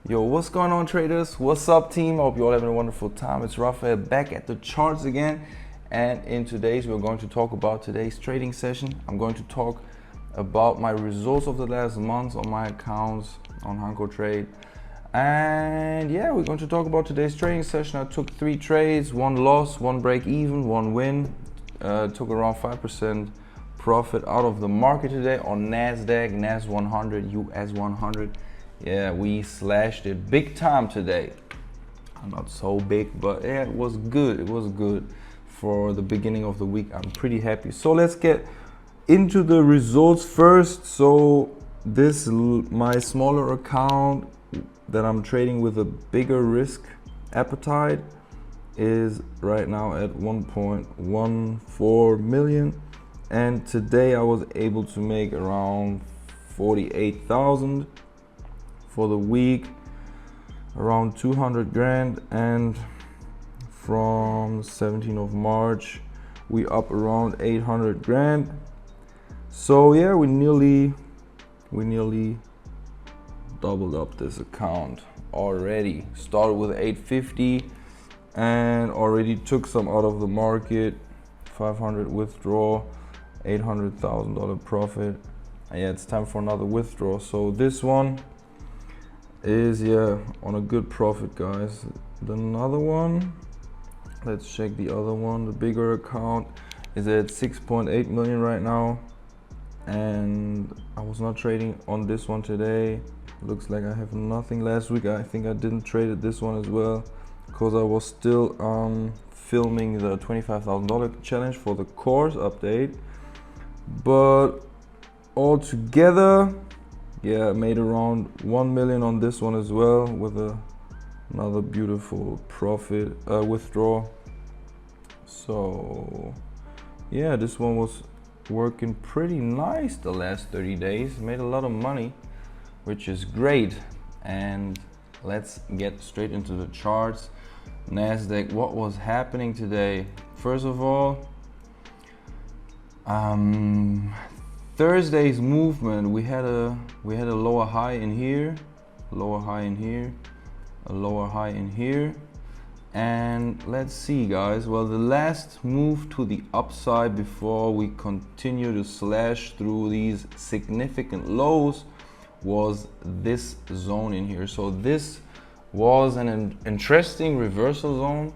Yo, what's going on, traders? What's up, team? I hope you're all having a wonderful time. It's Rafael back at the charts again, and in today's we're going to talk about today's trading session. I'm going to talk about my results of the last months on my accounts on Hankotrade, and yeah, we're going to talk about today's trading session. I took 3 trades, 1 loss, 1 break even, 1 win. Took around 5% profit out of the market today on NASDAQ, NAS100, US100. Yeah, we slashed it big time today. Not so big, but yeah, it was good. It was good for the beginning of the week. I'm pretty happy. So let's get into the results first. So this my smaller account that I'm trading with a bigger risk appetite is right now at 1.14 million, and today I was able to make around 48,000. For the week, around 200 grand, and from 17th of March we up around 800 grand. So yeah, we nearly doubled up this account already. Started with 850 and already took some out of the market. 500 withdraw, $800,000 profit. And yeah, it's time for another withdrawal. So this one is on a good profit, guys. Another one, let's check the other one. The bigger account is at 6.8 million right now, and I was not trading on this one today. Looks like I have nothing. Last week I think I didn't trade at this one as well because I was still filming the $25,000 challenge for the course update. But altogether, yeah, I made around 1 million on this one as well, with another beautiful profit withdrawal. So yeah, this one was working pretty nice the last 30 days. Made a lot of money, which is great. And let's get straight into the charts. NASDAQ, what was happening today? First of all, Thursday's movement, we had a lower high in here, lower high in here, a lower high in here, and let's see, guys. Well, the last move to the upside before we continue to slash through these significant lows was this zone in here. So this was an interesting reversal zone.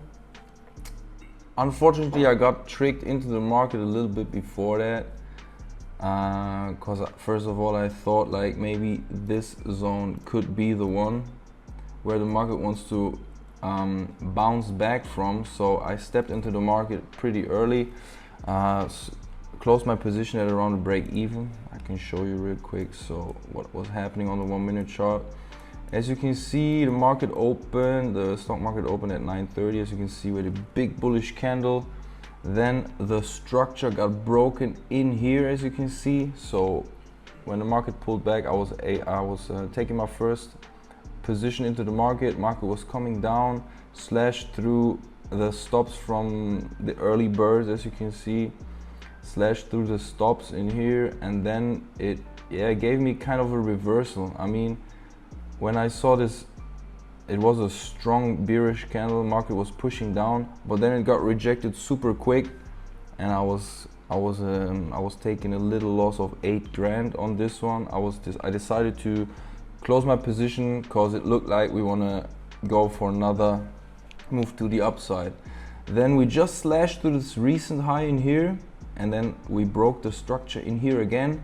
Unfortunately, I got tricked into the market a little bit before that. Because first of all, I thought like maybe this zone could be the one where the market wants to bounce back from. So I stepped into the market pretty early, closed my position at around the break even. I can show you real quick. So what was happening on the 1 minute chart? As you can see, the market opened, the stock market opened at 9:30. As you can see, with a big bullish candle. Then the structure got broken in here, as you can see. So when the market pulled back, I was taking my first position into the market. Market was coming down, slashed through the stops from the early birds, as you can see, slashed through the stops in here, and then it gave me kind of a reversal. I mean, when I saw this, it was a strong bearish candle. Market was pushing down, but then it got rejected super quick, and I was taking a little loss of 8 grand on this one. I decided to close my position because it looked like we want to go for another move to the upside. Then we just slashed through this recent high in here, and then we broke the structure in here again.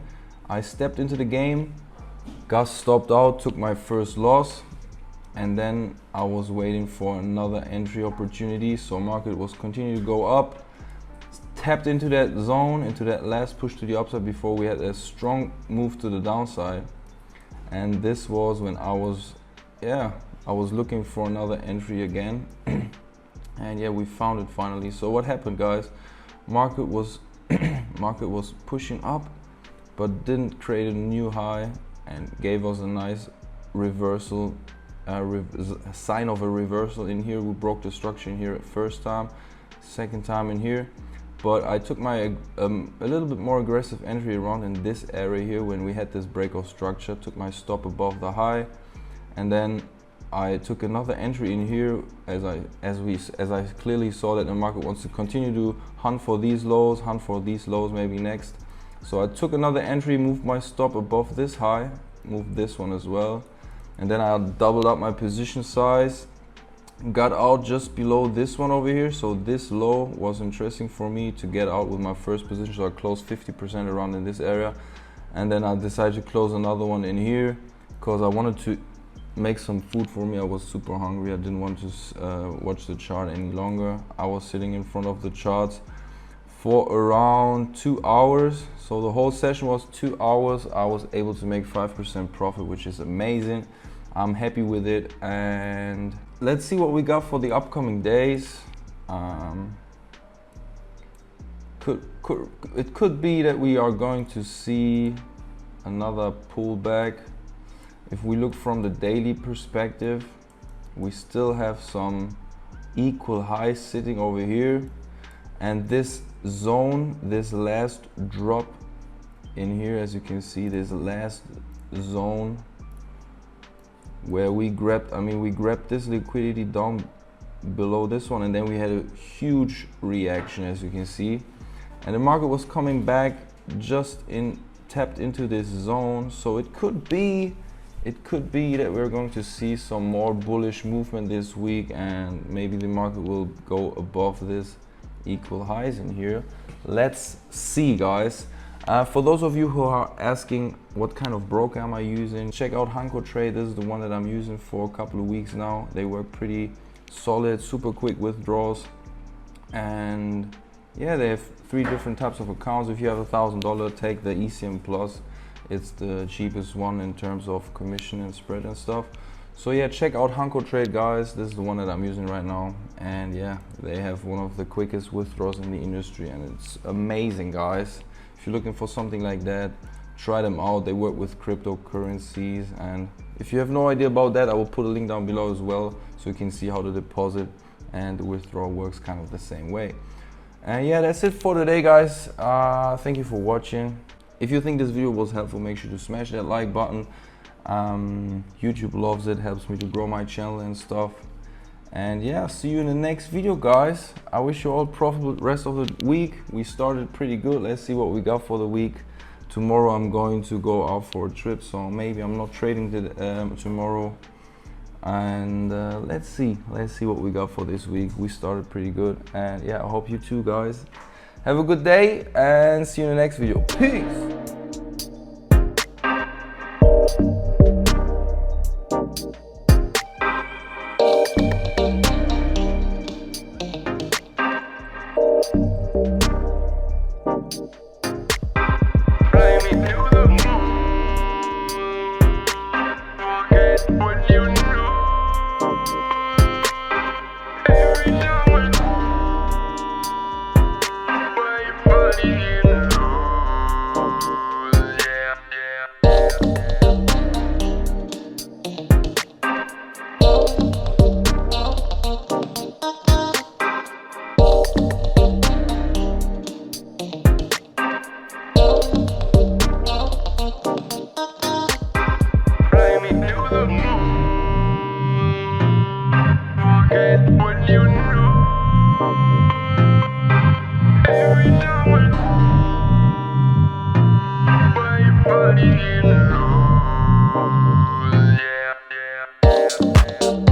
I stepped into the game, got stopped out, took my first loss. And then I was waiting for another entry opportunity. So market was continuing to go up, tapped into that zone, into that last push to the upside before we had a strong move to the downside. And this was when I was looking for another entry again. And yeah, we found it finally. So what happened, guys? Market was pushing up, but didn't create a new high and gave us a nice reversal. Sign of a reversal in here. We broke the structure in here at first time, second time in here, but I took my a little bit more aggressive entry around in this area here when we had this break of structure. Took my stop above the high, and then I took another entry in here as I clearly saw that the market wants to continue to hunt for these lows, maybe next. So I took another entry, moved my stop above this high, moved this one as well, and then I doubled up my position size, got out just below this one over here. So this low was interesting for me to get out with my first position, so I closed 50% around in this area, and then I decided to close another one in here because I wanted to make some food for me. I was super hungry. I didn't want to watch the chart any longer. I was sitting in front of the charts for around 2 hours, so the whole session was 2 hours. I was able to make 5% profit, which is amazing. I'm happy with it, and let's see what we got for the upcoming days. It could be that we are going to see another pullback. If we look from the daily perspective, we still have some equal highs sitting over here, and this zone, this last drop in here, as you can see, this last zone where we grabbed this liquidity down below this one, and then we had a huge reaction, as you can see, and the market was coming back just tapped into this zone. So it could be that we're going to see some more bullish movement this week, and maybe the market will go above this equal highs in here. Let's see, guys. For those of you who are asking what kind of broker am I using, check out Hankotrade. This is the one that I'm using for a couple of weeks now. They work pretty solid, super quick withdrawals, and yeah, they have 3 different types of accounts. If you have $1,000, take the ECM Plus. It's the cheapest one in terms of commission and spread and stuff. So yeah, check out Hankotrade, guys. This is the one that I'm using right now, and yeah, they have one of the quickest withdrawals in the industry, and it's amazing, guys. If you're looking for something like that, try them out. They work with cryptocurrencies, and if you have no idea about that, I will put a link down below as well, so you can see how the deposit and the withdrawal works kind of the same way. And yeah, that's it for today, guys. Thank you for watching. If you think this video was helpful, make sure to smash that like button. YouTube loves it, helps me to grow my channel and stuff. And yeah, see you in the next video, guys. I wish you all profitable rest of the week. We started pretty good. Let's see what we got for the week. Tomorrow I'm going to go out for a trip, so maybe I'm not trading tomorrow. And let's see what we got for this week. We started pretty good, and yeah, I hope you too, guys. Have a good day, and see you in the next video. Peace. Body in the road, yeah, yeah, yeah.